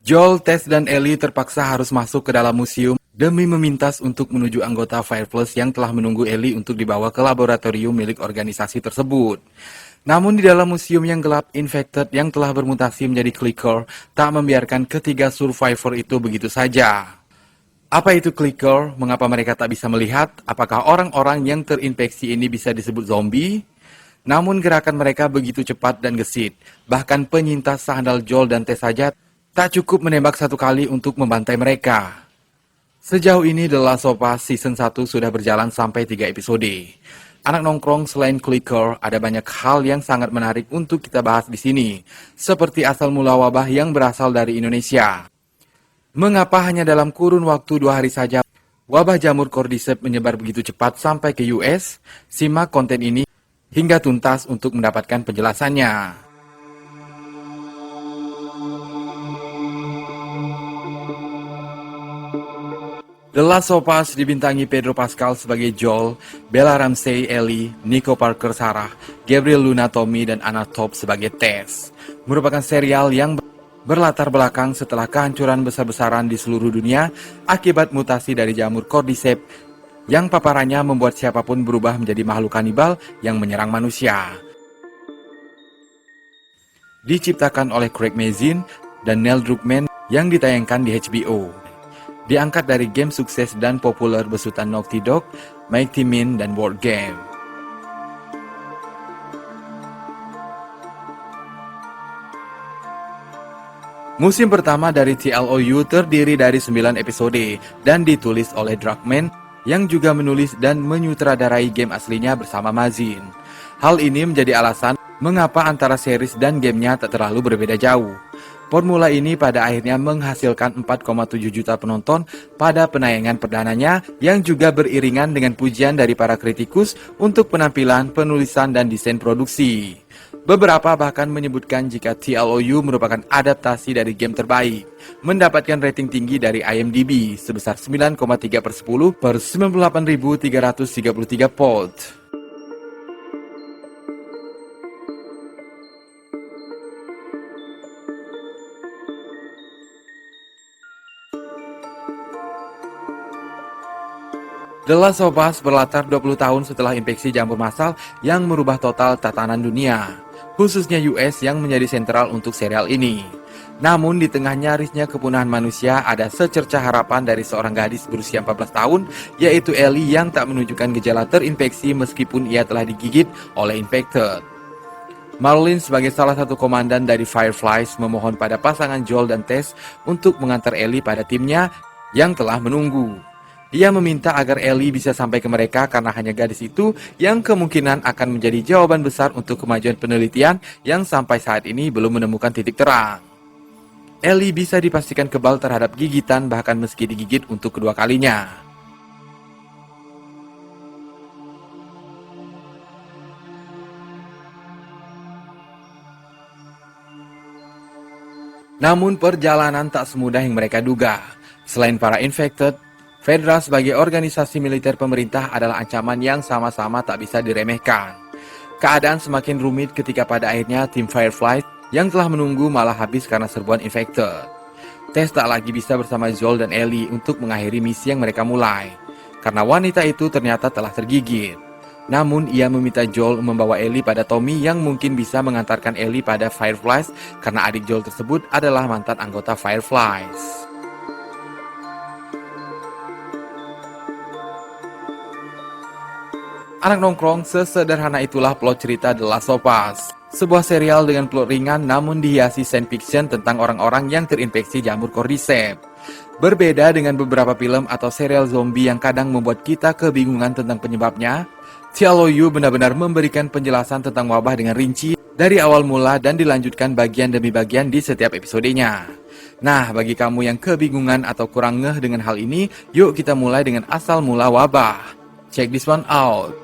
Joel, Tess, dan Ellie terpaksa harus masuk ke dalam museum demi memintas untuk menuju anggota Fireflies yang telah menunggu Ellie untuk dibawa ke laboratorium milik organisasi tersebut. Namun di dalam museum yang gelap, infected yang telah bermutasi menjadi clicker tak membiarkan ketiga survivor itu begitu saja. Apa itu clicker? Mengapa mereka tak bisa melihat? Apakah orang-orang yang terinfeksi ini bisa disebut zombie? Namun gerakan mereka begitu cepat dan gesit. Bahkan penyintas sehandal Joel dan Tess saja tak cukup menembak satu kali untuk membantai mereka. Sejauh ini The Last of Us Season 1 sudah berjalan sampai 3 episode. Anak nongkrong selain clicker, ada banyak hal yang sangat menarik untuk kita bahas di sini. Seperti asal mula wabah yang berasal dari Indonesia. Mengapa hanya dalam kurun waktu 2 hari saja wabah jamur cordyceps menyebar begitu cepat sampai ke US? Simak konten ini hingga tuntas untuk mendapatkan penjelasannya. The Last of Us dibintangi Pedro Pascal sebagai Joel, Bella Ramsey Ellie, Nico Parker Sarah, Gabriel Luna Tommy, dan Anna Top sebagai Tess. Merupakan serial yang berlatar belakang setelah kehancuran besar-besaran di seluruh dunia akibat mutasi dari jamur cordyceps yang paparannya membuat siapapun berubah menjadi makhluk kanibal yang menyerang manusia. Diciptakan oleh Craig Mazin dan Neil Druckmann yang ditayangkan di HBO. Diangkat dari game sukses dan populer besutan Naughty Dog, Mighty Min, dan Board Game. Musim pertama dari TLOU terdiri dari 9 episode dan ditulis oleh Druckmann yang juga menulis dan menyutradarai game aslinya bersama Mazin. Hal ini menjadi alasan mengapa antara series dan gamenya tak terlalu berbeda jauh. Formula ini pada akhirnya menghasilkan 4,7 juta penonton pada penayangan perdananya yang juga beriringan dengan pujian dari para kritikus untuk penampilan, penulisan, dan desain produksi. Beberapa bahkan menyebutkan jika TLOU merupakan adaptasi dari game terbaik, mendapatkan rating tinggi dari IMDb sebesar 9,3/10 per 98.333 vote. The Last of Us berlatar 20 tahun setelah infeksi jamur massal yang merubah total tatanan dunia, khususnya US yang menjadi sentral untuk serial ini. Namun di tengah nyarisnya kepunahan manusia ada secercah harapan dari seorang gadis berusia 14 tahun, yaitu Ellie yang tak menunjukkan gejala terinfeksi meskipun ia telah digigit oleh infected. Marlene sebagai salah satu komandan dari Fireflies memohon pada pasangan Joel dan Tess untuk mengantar Ellie pada timnya yang telah menunggu. Ia meminta agar Ellie bisa sampai ke mereka karena hanya gadis itu yang kemungkinan akan menjadi jawaban besar untuk kemajuan penelitian yang sampai saat ini belum menemukan titik terang. Ellie bisa dipastikan kebal terhadap gigitan bahkan meski digigit untuk kedua kalinya. Namun perjalanan tak semudah yang mereka duga. Selain para infected, Fedra sebagai organisasi militer pemerintah adalah ancaman yang sama-sama tak bisa diremehkan. Keadaan semakin rumit ketika pada akhirnya tim Firefly yang telah menunggu malah habis karena serbuan infected. Tess tak lagi bisa bersama Joel dan Ellie untuk mengakhiri misi yang mereka mulai, karena wanita itu ternyata telah tergigit. Namun ia meminta Joel membawa Ellie pada Tommy yang mungkin bisa mengantarkan Ellie pada Fireflies karena adik Joel tersebut adalah mantan anggota Fireflies. Anak nongkrong, sesederhana itulah plot cerita The Last of Us. Sebuah serial dengan plot ringan namun dihiasi science fiction tentang orang-orang yang terinfeksi jamur cordyceps. Berbeda dengan beberapa film atau serial zombie yang kadang membuat kita kebingungan tentang penyebabnya, TLOU benar-benar memberikan penjelasan tentang wabah dengan rinci dari awal mula dan dilanjutkan bagian demi bagian di setiap episodenya. Nah, bagi kamu yang kebingungan atau kurang ngeh dengan hal ini, yuk kita mulai dengan asal mula wabah. Check this one out.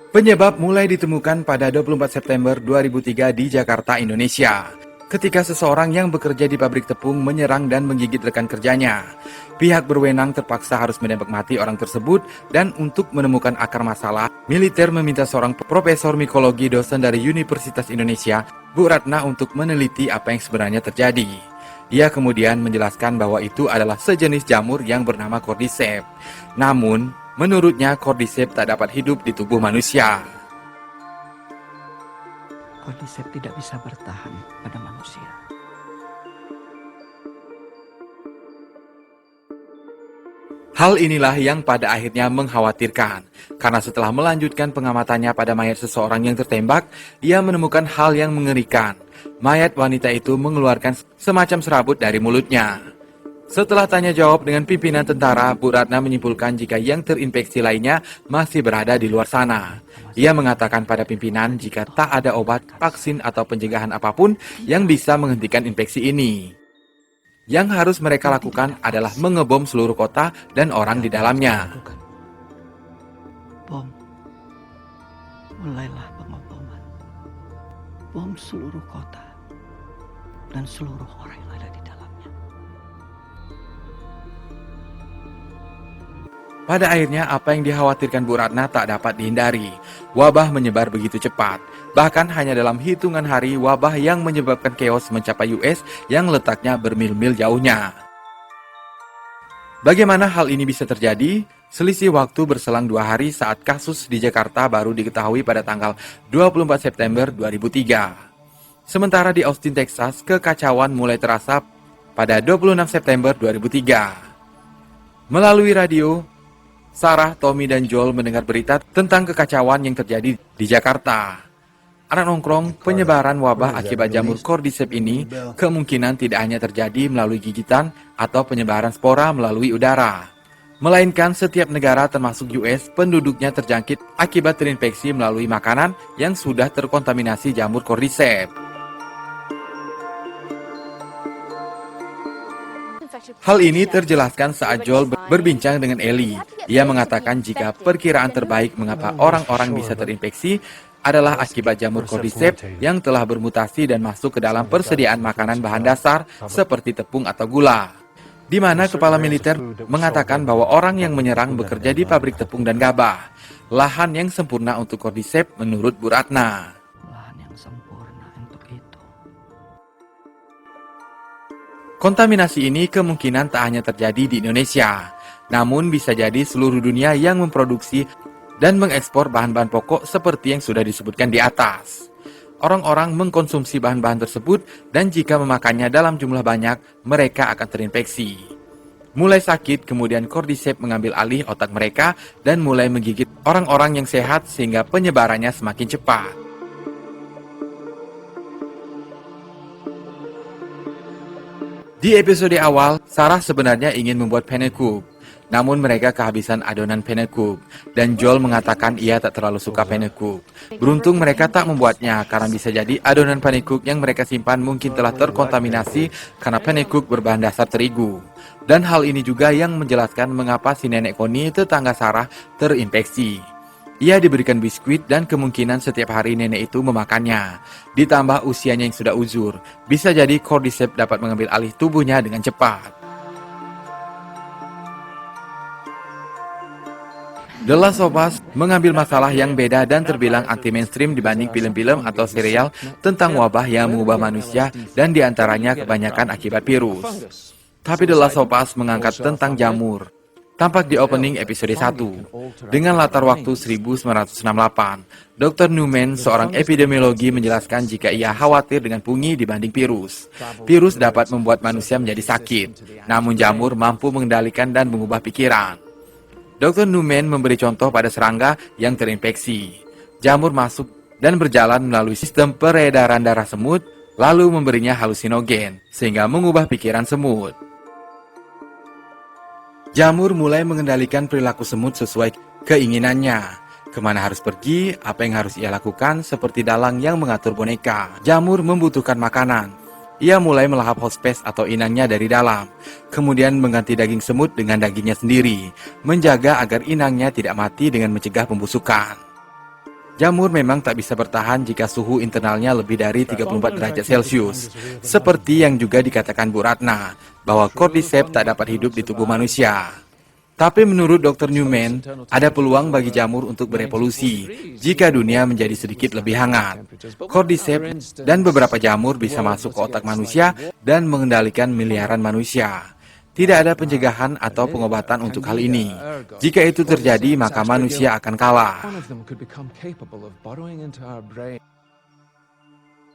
Penyebab mulai ditemukan pada 24 September 2003 di Jakarta, Indonesia. ketika seseorang yang bekerja di pabrik tepung menyerang dan menggigit rekan kerjanya. Pihak berwenang terpaksa harus menembak mati orang tersebut dan untuk menemukan akar masalah, militer meminta seorang profesor mikologi dosen dari Universitas Indonesia, Bu Ratna, untuk meneliti apa yang sebenarnya terjadi. Dia kemudian menjelaskan bahwa itu adalah sejenis jamur yang bernama Cordyceps. Namun, menurutnya Cordyceps tak dapat hidup di tubuh manusia. Cordyceps tidak bisa bertahan pada manusia. Hal inilah yang pada akhirnya mengkhawatirkan, karena setelah melanjutkan pengamatannya pada mayat seseorang yang tertembak, ia menemukan hal yang mengerikan. Mayat wanita itu mengeluarkan semacam serabut dari mulutnya. Setelah tanya jawab dengan pimpinan tentara, Bu Ratna menyimpulkan jika yang terinfeksi lainnya masih berada di luar sana. Ia mengatakan pada pimpinan jika tak ada obat, vaksin, atau pencegahan apapun yang bisa menghentikan infeksi ini. Yang harus mereka lakukan adalah mengebom seluruh kota dan orang di dalamnya. Bom. Mulailah pengoboman. Bom seluruh kota dan seluruh orang yang ada di dalamnya. Pada akhirnya apa yang dikhawatirkan Bu Ratna tak dapat dihindari. Wabah menyebar begitu cepat. Bahkan hanya dalam hitungan hari, wabah yang menyebabkan chaos mencapai US yang letaknya bermil-mil jauhnya. Bagaimana hal ini bisa terjadi? Selisih waktu berselang 2 hari saat kasus di Jakarta baru diketahui pada tanggal 24 September 2003. Sementara di Austin, Texas, kekacauan mulai terasa pada 26 September 2003. Melalui radio, Sarah, Tommy, dan Joel mendengar berita tentang kekacauan yang terjadi di Jakarta. Anak nongkrong, penyebaran wabah akibat jamur Cordyceps ini kemungkinan tidak hanya terjadi melalui gigitan atau penyebaran spora melalui udara, melainkan setiap negara termasuk US penduduknya terjangkit akibat terinfeksi melalui makanan yang sudah terkontaminasi jamur Cordyceps. Hal ini terjelaskan saat Joel berbincang dengan Ellie. Ia mengatakan jika perkiraan terbaik mengapa orang-orang bisa terinfeksi adalah akibat jamur Cordyceps yang telah bermutasi dan masuk ke dalam persediaan makanan bahan dasar seperti tepung atau gula. Di mana kepala militer mengatakan bahwa orang yang menyerang bekerja di pabrik tepung dan gabah, lahan yang sempurna untuk Cordyceps menurut Bu Ratna. Lahan yang sempurna untuk itu. Kontaminasi ini kemungkinan tak hanya terjadi di Indonesia, namun bisa jadi seluruh dunia yang memproduksi dan mengekspor bahan-bahan pokok seperti yang sudah disebutkan di atas. Orang-orang mengkonsumsi bahan-bahan tersebut dan jika memakannya dalam jumlah banyak, mereka akan terinfeksi. Mulai sakit, kemudian Cordyceps mengambil alih otak mereka dan mulai menggigit orang-orang yang sehat sehingga penyebarannya semakin cepat. Di episode awal, Sarah sebenarnya ingin membuat pannekuchen. Namun mereka kehabisan adonan pannekuchen dan Joel mengatakan ia tak terlalu suka pannekuchen. Beruntung mereka tak membuatnya karena bisa jadi adonan pannekuchen yang mereka simpan mungkin telah terkontaminasi karena pannekuchen berbahan dasar terigu. Dan hal ini juga yang menjelaskan mengapa si nenek Connie tetangga Sarah terinfeksi. Ia diberikan biskuit dan kemungkinan setiap hari nenek itu memakannya. Ditambah usianya yang sudah uzur, bisa jadi Cordyceps dapat mengambil alih tubuhnya dengan cepat. The Last of Us mengambil masalah yang beda dan terbilang anti-mainstream dibanding film-film atau serial tentang wabah yang mengubah manusia dan diantaranya kebanyakan akibat virus. Tapi The Last of Us mengangkat tentang jamur. Tampak di opening episode 1. Dengan latar waktu 1968, Dr. Newman, seorang epidemiologi, menjelaskan jika ia khawatir dengan fungi dibanding virus. Virus dapat membuat manusia menjadi sakit, namun jamur mampu mengendalikan dan mengubah pikiran. Dr. Newman memberi contoh pada serangga yang terinfeksi. Jamur masuk dan berjalan melalui sistem peredaran darah semut, lalu memberinya halusinogen, sehingga mengubah pikiran semut. Jamur mulai mengendalikan perilaku semut sesuai keinginannya. Kemana harus pergi, apa yang harus ia lakukan, seperti dalang yang mengatur boneka. Jamur membutuhkan makanan. Ia mulai melahap hospes atau inangnya dari dalam, kemudian mengganti daging semut dengan dagingnya sendiri, menjaga agar inangnya tidak mati dengan mencegah pembusukan. Jamur memang tak bisa bertahan jika suhu internalnya lebih dari 34 derajat Celcius. Seperti yang juga dikatakan Bu Ratna, bahwa Cordyceps tak dapat hidup di tubuh manusia. Tapi menurut Dr. Newman, ada peluang bagi jamur untuk berevolusi jika dunia menjadi sedikit lebih hangat. Cordyceps dan beberapa jamur bisa masuk ke otak manusia dan mengendalikan miliaran manusia. Tidak ada pencegahan atau pengobatan untuk hal ini. Jika itu terjadi, maka manusia akan kalah.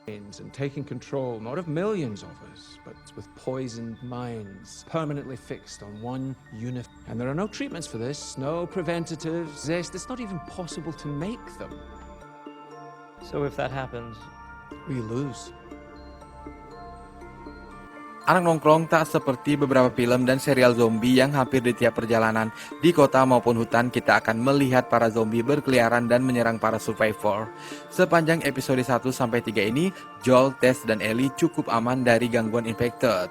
And taking control not of millions of us, but with poisoned minds permanently fixed on one unit. And there are no treatments for this, no preventatives. It's not even possible to make them. So if that happens, We lose. Anak nongkrong tak seperti beberapa film dan serial zombie yang hampir di tiap perjalanan di kota maupun hutan kita akan melihat para zombie berkeliaran dan menyerang para survivor. Sepanjang episode 1-3 ini, Joel, Tess, dan Ellie cukup aman dari gangguan infected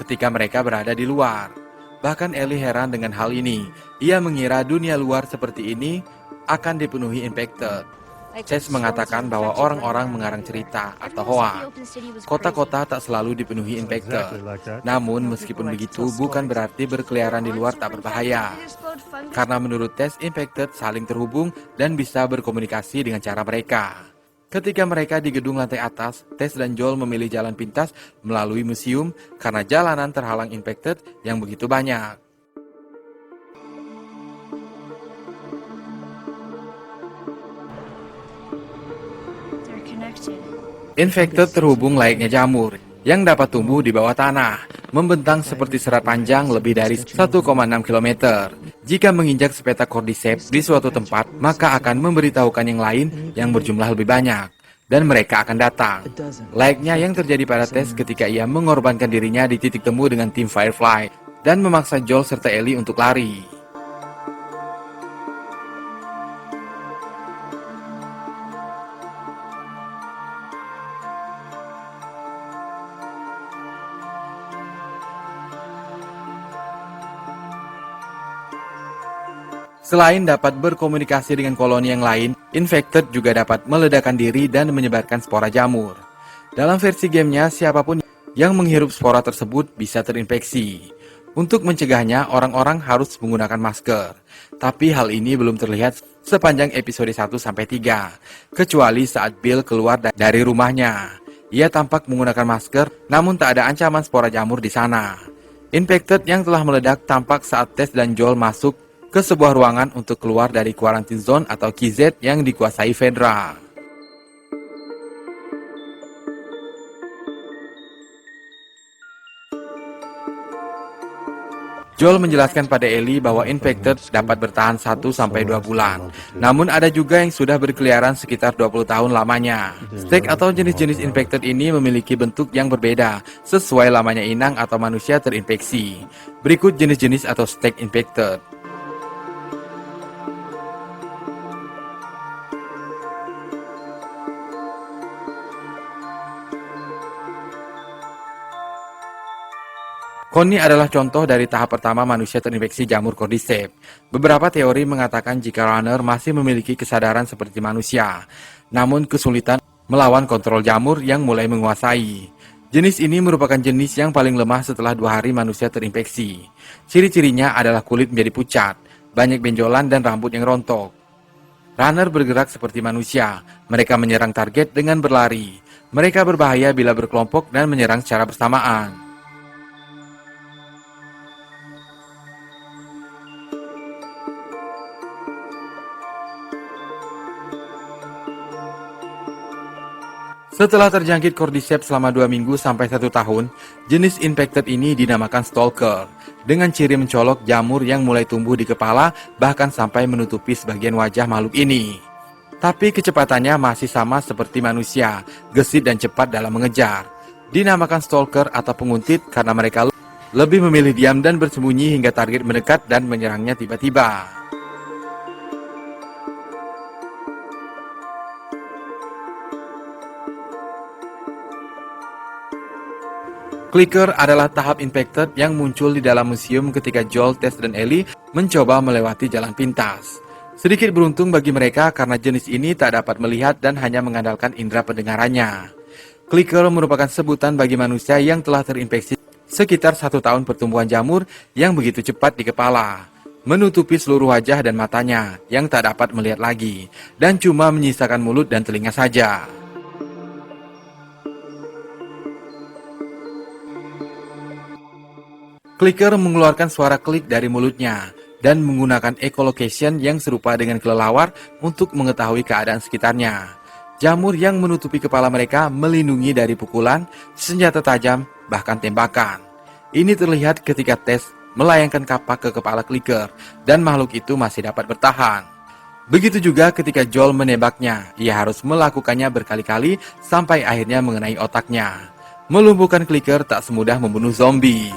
ketika mereka berada di luar. Bahkan Ellie heran dengan hal ini. Ia mengira dunia luar seperti ini akan dipenuhi infected. Tess mengatakan bahwa orang-orang mengarang cerita atau hoax. Kota-kota tak selalu dipenuhi infected. Namun meskipun begitu bukan berarti berkeliaran di luar tak berbahaya. Karena menurut Tess, infected saling terhubung dan bisa berkomunikasi dengan cara mereka. Ketika mereka di gedung lantai atas, Tess dan Joel memilih jalan pintas melalui museum karena jalanan terhalang infected yang begitu banyak. Infected terhubung layaknya jamur yang dapat tumbuh di bawah tanah, membentang seperti serat panjang lebih dari 1,6 km. Jika menginjak sepetak Cordyceps di suatu tempat, maka akan memberitahukan yang lain yang berjumlah lebih banyak, dan mereka akan datang. Layaknya yang terjadi pada Tess ketika ia mengorbankan dirinya di titik temu dengan tim Firefly dan memaksa Joel serta Ellie untuk lari. Selain dapat berkomunikasi dengan koloni yang lain, infected juga dapat meledakkan diri dan menyebarkan spora jamur. Dalam versi gamenya, siapapun yang menghirup spora tersebut bisa terinfeksi. Untuk mencegahnya, orang-orang harus menggunakan masker. Tapi hal ini belum terlihat sepanjang episode 1-3, kecuali saat Bill keluar dari rumahnya. Ia tampak menggunakan masker, namun tak ada ancaman spora jamur di sana. Infected yang telah meledak tampak saat Tess dan Joel masuk ke sebuah ruangan untuk keluar dari quarantine zone atau KZ yang dikuasai Fedra. Joel menjelaskan pada Ellie bahwa infected dapat bertahan 1-2 bulan. Namun ada juga yang sudah berkeliaran sekitar 20 tahun lamanya. Stake atau jenis-jenis infected ini memiliki bentuk yang berbeda sesuai lamanya inang atau manusia terinfeksi. Berikut jenis-jenis atau stake infected. Connie adalah contoh dari tahap pertama manusia terinfeksi jamur Cordyceps. Beberapa teori mengatakan jika runner masih memiliki kesadaran seperti manusia, namun kesulitan melawan kontrol jamur yang mulai menguasai. Jenis ini merupakan jenis yang paling lemah setelah 2 hari manusia terinfeksi. Ciri-cirinya adalah kulit menjadi pucat, banyak benjolan dan rambut yang rontok. Runner bergerak seperti manusia, mereka menyerang target dengan berlari. Mereka berbahaya bila berkelompok dan menyerang secara bersamaan. Setelah terjangkit Cordyceps selama 2 minggu sampai 1 tahun, jenis infected ini dinamakan stalker, dengan ciri mencolok jamur yang mulai tumbuh di kepala bahkan sampai menutupi sebagian wajah makhluk ini. Tapi kecepatannya masih sama seperti manusia, gesit dan cepat dalam mengejar. Dinamakan stalker atau penguntit karena mereka lebih memilih diam dan bersembunyi hingga target mendekat dan menyerangnya tiba-tiba. Clicker adalah tahap infected yang muncul di dalam museum ketika Joel, Tess, dan Ellie mencoba melewati jalan pintas. Sedikit beruntung bagi mereka karena jenis ini tak dapat melihat dan hanya mengandalkan indera pendengarannya. Clicker merupakan sebutan bagi manusia yang telah terinfeksi sekitar 1 tahun pertumbuhan jamur yang begitu cepat di kepala, menutupi seluruh wajah dan matanya yang tak dapat melihat lagi, dan cuma menyisakan mulut dan telinga saja. Clicker mengeluarkan suara klik dari mulutnya dan menggunakan echolocation yang serupa dengan kelelawar untuk mengetahui keadaan sekitarnya. Jamur yang menutupi kepala mereka melindungi dari pukulan, senjata tajam, bahkan tembakan. Ini terlihat ketika Tess melayangkan kapak ke kepala Clicker dan makhluk itu masih dapat bertahan. Begitu juga ketika Joel menembaknya, ia harus melakukannya berkali-kali sampai akhirnya mengenai otaknya. Melumpuhkan Clicker tak semudah membunuh zombie.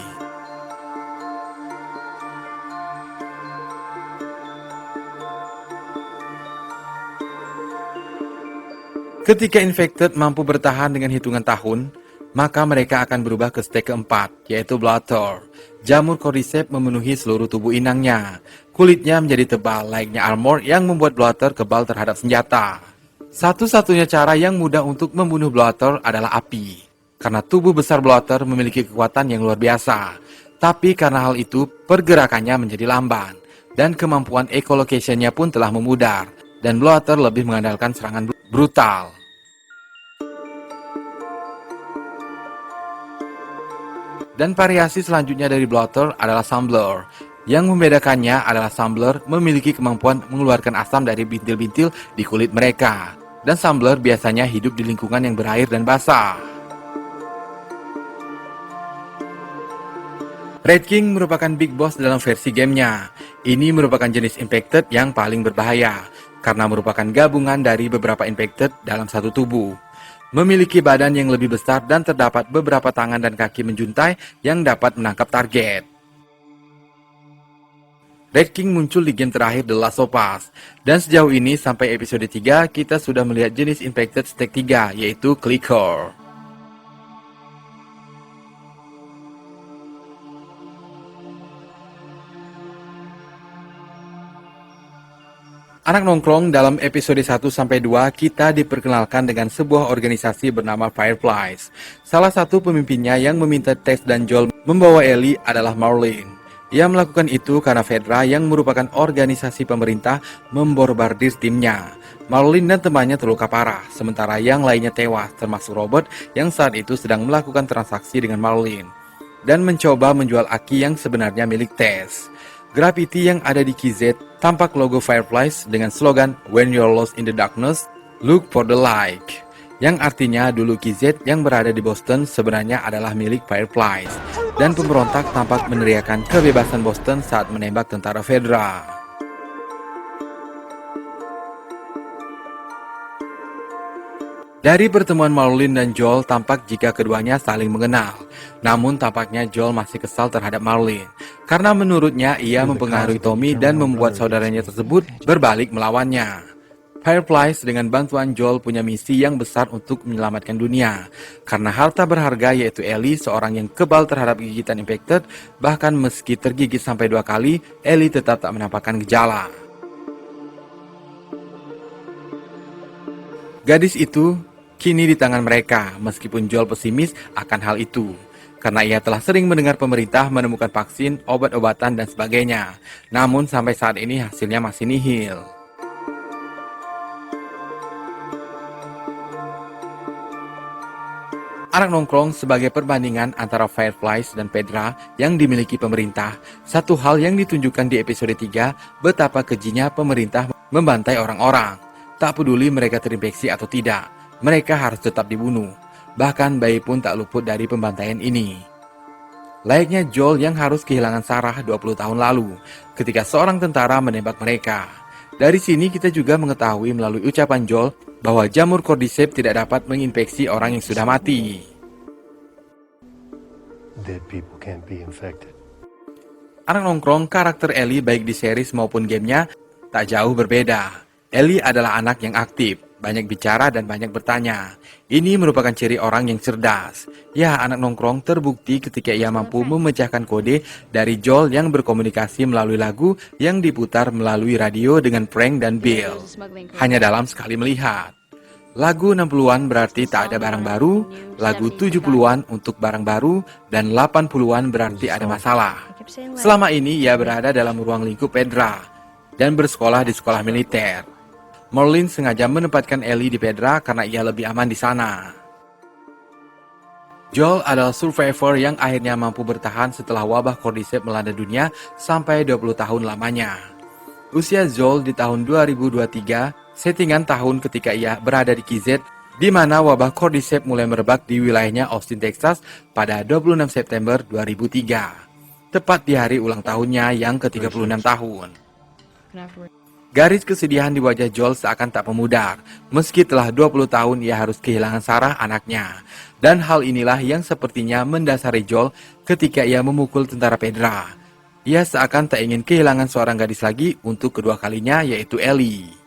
Ketika infected mampu bertahan dengan hitungan tahun, maka mereka akan berubah ke stage keempat, yaitu Bloater. Jamur Cordyceps memenuhi seluruh tubuh inangnya. Kulitnya menjadi tebal, layaknya armor yang membuat Bloater kebal terhadap senjata. Satu-satunya cara yang mudah untuk membunuh Bloater adalah api, karena tubuh besar Bloater memiliki kekuatan yang luar biasa. Tapi karena hal itu, pergerakannya menjadi lamban, dan kemampuan echolocation-nya pun telah memudar, dan Bloater lebih mengandalkan serangan brutal. Dan variasi selanjutnya dari Bloater adalah Sambler. Yang membedakannya adalah Sambler memiliki kemampuan mengeluarkan asam dari bintil-bintil di kulit mereka. Dan Sambler biasanya hidup di lingkungan yang berair dan basah. Red King merupakan Big Boss dalam versi gamenya. Ini merupakan jenis infected yang paling berbahaya, karena merupakan gabungan dari beberapa infected dalam satu tubuh. Memiliki badan yang lebih besar dan terdapat beberapa tangan dan kaki menjuntai yang dapat menangkap target. Red King muncul di game terakhir The Last of Us, dan sejauh ini sampai episode 3 kita sudah melihat jenis infected stage 3, yaitu Clicker. Anak nongkrong dalam episode 1-2 kita diperkenalkan dengan sebuah organisasi bernama Fireflies. Salah satu pemimpinnya yang meminta Tess dan Joel membawa Ellie adalah Marlene. Ia melakukan itu karena Fedra yang merupakan organisasi pemerintah memborbardir timnya. Marlene dan temannya terluka parah, sementara yang lainnya tewas, termasuk Robert yang saat itu sedang melakukan transaksi dengan Marlene dan mencoba menjual Aki yang sebenarnya milik Tess. Graffiti yang ada di KZ tampak logo Fireflies dengan slogan "When you're lost in the darkness, look for the light", yang artinya dulu KZ yang berada di Boston sebenarnya adalah milik Fireflies, dan pemberontak tampak meneriakan kebebasan Boston saat menembak tentara Fedra. Dari pertemuan Marlene dan Joel tampak jika keduanya saling mengenal. Namun tampaknya Joel masih kesal terhadap Marlene, karena menurutnya ia mempengaruhi Tommy dan membuat saudaranya tersebut berbalik melawannya. Fireflies dengan bantuan Joel punya misi yang besar untuk menyelamatkan dunia, karena harta berharga yaitu Ellie, seorang yang kebal terhadap gigitan infected. Bahkan meski tergigit sampai 2 kali, Ellie tetap tak menampakkan gejala. Gadis itu kini di tangan mereka, meskipun Joel pesimis akan hal itu, karena ia telah sering mendengar pemerintah menemukan vaksin, obat-obatan, dan sebagainya. Namun sampai saat ini hasilnya masih nihil. Anak nongkrong sebagai perbandingan antara Fireflies dan Fedra yang dimiliki pemerintah. Satu hal yang ditunjukkan di episode 3, betapa kejinya pemerintah membantai orang-orang. Tak peduli mereka terinfeksi atau tidak, mereka harus tetap dibunuh. Bahkan bayi pun tak luput dari pembantaian ini. Layaknya Joel yang harus kehilangan Sarah 20 tahun lalu ketika seorang tentara menembak mereka. Dari sini kita juga mengetahui melalui ucapan Joel bahwa jamur Cordyceps tidak dapat menginfeksi orang yang sudah mati. Dead people can't be infected. Anak nongkrong, karakter Ellie baik di series maupun gamenya tak jauh berbeda. Ellie adalah anak yang aktif, banyak bicara dan banyak bertanya. Ini merupakan ciri orang yang cerdas. Ya, anak nongkrong terbukti ketika ia mampu memecahkan kode dari Joel yang berkomunikasi melalui lagu yang diputar melalui radio dengan Frank dan Bill. Hanya dalam sekali melihat. Lagu 60-an berarti tak ada barang baru, lagu 70-an untuk barang baru, dan 80-an berarti ada masalah. Selama ini ia berada dalam ruang lingkup Pedra dan bersekolah di sekolah militer. Merlin sengaja menempatkan Ellie di Pedra karena ia lebih aman di sana. Joel adalah survivor yang akhirnya mampu bertahan setelah wabah Cordyceps melanda dunia sampai 20 tahun lamanya. Usia Joel di tahun 2023, settingan tahun ketika ia berada di KZ, di mana wabah Cordyceps mulai merebak di wilayahnya Austin, Texas pada 26 September 2003. Tepat di hari ulang tahunnya yang ke-36 tahun. Garis kesedihan di wajah Joel seakan tak memudar, meski telah 20 tahun ia harus kehilangan Sarah anaknya. Dan hal inilah yang sepertinya mendasari Joel ketika ia memukul tentara Pedra. Ia seakan tak ingin kehilangan seorang gadis lagi untuk kedua kalinya, yaitu Ellie.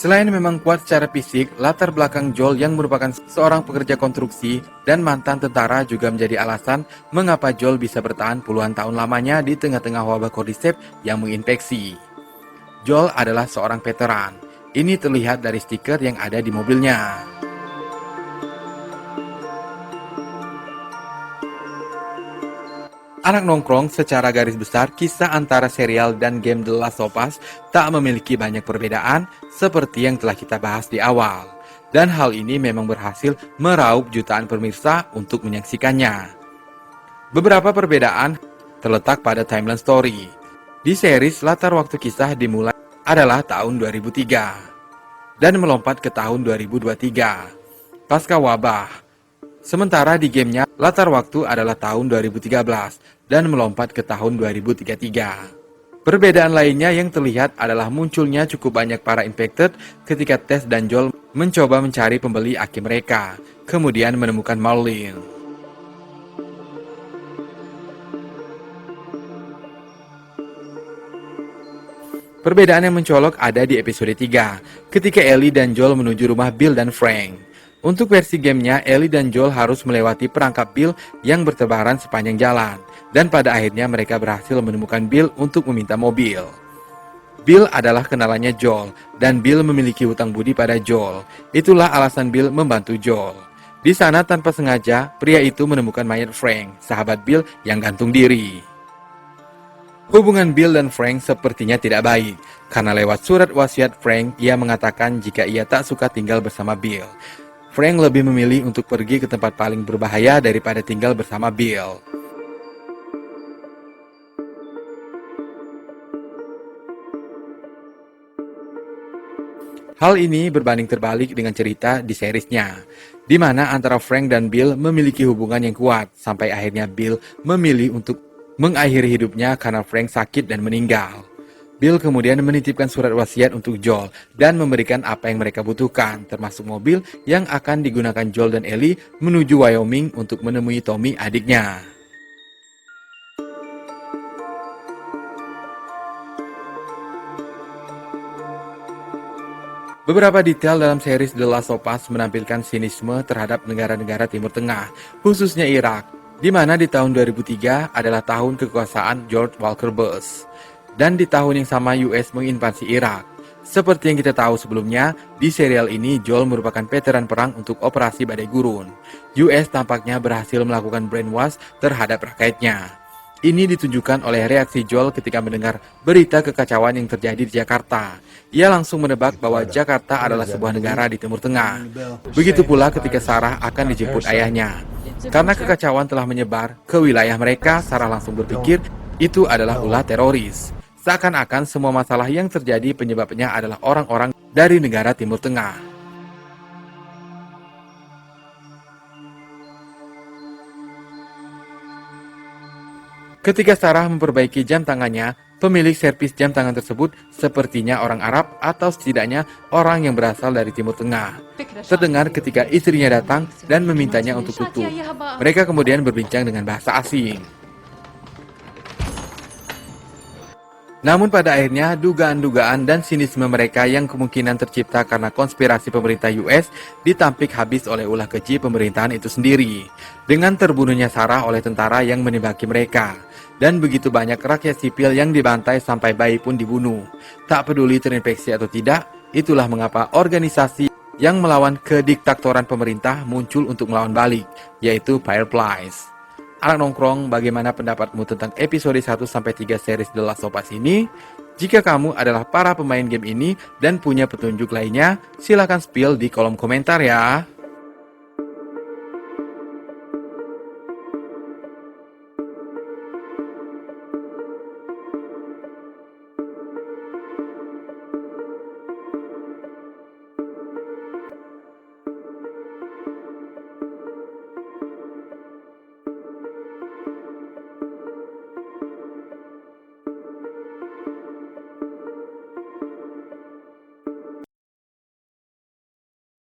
Selain memang kuat secara fisik, latar belakang Joel yang merupakan seorang pekerja konstruksi dan mantan tentara juga menjadi alasan mengapa Joel bisa bertahan puluhan tahun lamanya di tengah-tengah wabah Cordyceps yang menginfeksi. Joel adalah seorang veteran. Ini terlihat dari stiker yang ada di mobilnya. Anak nongkrong, secara garis besar, kisah antara serial dan game The Last of Us tak memiliki banyak perbedaan seperti yang telah kita bahas di awal. Dan hal ini memang berhasil meraup jutaan pemirsa untuk menyaksikannya. Beberapa perbedaan terletak pada timeline story. Di series, latar waktu kisah dimulai adalah tahun 2003 dan melompat ke tahun 2023 pasca wabah. Sementara di gamenya, latar waktu adalah tahun 2013 dan melompat ke tahun 2033. Perbedaan lainnya yang terlihat adalah munculnya cukup banyak para infected ketika Tess dan Joel mencoba mencari pembeli aki mereka, kemudian menemukan Marlene. Perbedaan yang mencolok ada di episode 3, ketika Ellie dan Joel menuju rumah Bill dan Frank. Untuk versi gamenya, Ellie dan Joel harus melewati perangkap Bill yang bertebaran sepanjang jalan. Dan pada akhirnya mereka berhasil menemukan Bill untuk meminta mobil. Bill adalah kenalannya Joel, dan Bill memiliki hutang budi pada Joel. Itulah alasan Bill membantu Joel. Di sana tanpa sengaja, pria itu menemukan mayat Frank, sahabat Bill yang gantung diri. Hubungan Bill dan Frank sepertinya tidak baik, karena lewat surat wasiat Frank, ia mengatakan jika ia tak suka tinggal bersama Bill. Frank lebih memilih untuk pergi ke tempat paling berbahaya daripada tinggal bersama Bill. Hal ini berbanding terbalik dengan cerita di seriesnya, di mana antara Frank dan Bill memiliki hubungan yang kuat, sampai akhirnya Bill memilih untuk mengakhiri hidupnya karena Frank sakit dan meninggal. Bill kemudian menitipkan surat wasiat untuk Joel dan memberikan apa yang mereka butuhkan, termasuk mobil yang akan digunakan Joel dan Ellie menuju Wyoming untuk menemui Tommy, adiknya. Beberapa detail dalam series The Last of Us menampilkan sinisme terhadap negara-negara Timur Tengah, khususnya Irak, di mana di tahun 2003 adalah tahun kekuasaan George Walker Bush. Dan di tahun yang sama US menginvasi Irak. Seperti yang kita tahu sebelumnya, di serial ini Joel merupakan veteran perang untuk operasi Badai Gurun. US tampaknya berhasil melakukan brainwash terhadap rakyatnya. Ini ditunjukkan oleh reaksi Joel ketika mendengar berita kekacauan yang terjadi di Jakarta. Ia langsung menebak bahwa Jakarta adalah sebuah negara di Timur Tengah. Begitu pula ketika Sarah akan dijemput ayahnya. Karena kekacauan telah menyebar ke wilayah mereka, Sarah langsung berpikir itu adalah ulah teroris. Seakan-akan semua masalah yang terjadi penyebabnya adalah orang-orang dari negara Timur Tengah. Ketika Sarah memperbaiki jam tangannya, pemilik servis jam tangan tersebut sepertinya orang Arab atau setidaknya orang yang berasal dari Timur Tengah. Terdengar ketika istrinya datang dan memintanya untuk tutup. Mereka kemudian berbincang dengan bahasa asing. Namun pada akhirnya, dugaan-dugaan dan sinisme mereka yang kemungkinan tercipta karena konspirasi pemerintah US ditampik habis oleh ulah keji pemerintahan itu sendiri, dengan terbunuhnya Sarah oleh tentara yang menembaki mereka, dan begitu banyak rakyat sipil yang dibantai sampai bayi pun dibunuh. Tak peduli terinfeksi atau tidak, itulah mengapa organisasi yang melawan kediktatoran pemerintah muncul untuk melawan balik, yaitu Fireflies. Anak nongkrong, bagaimana pendapatmu tentang episode 1-3 series The Last of Us ini? Jika kamu adalah para pemain game ini dan punya petunjuk lainnya, silahkan spill di kolom komentar ya.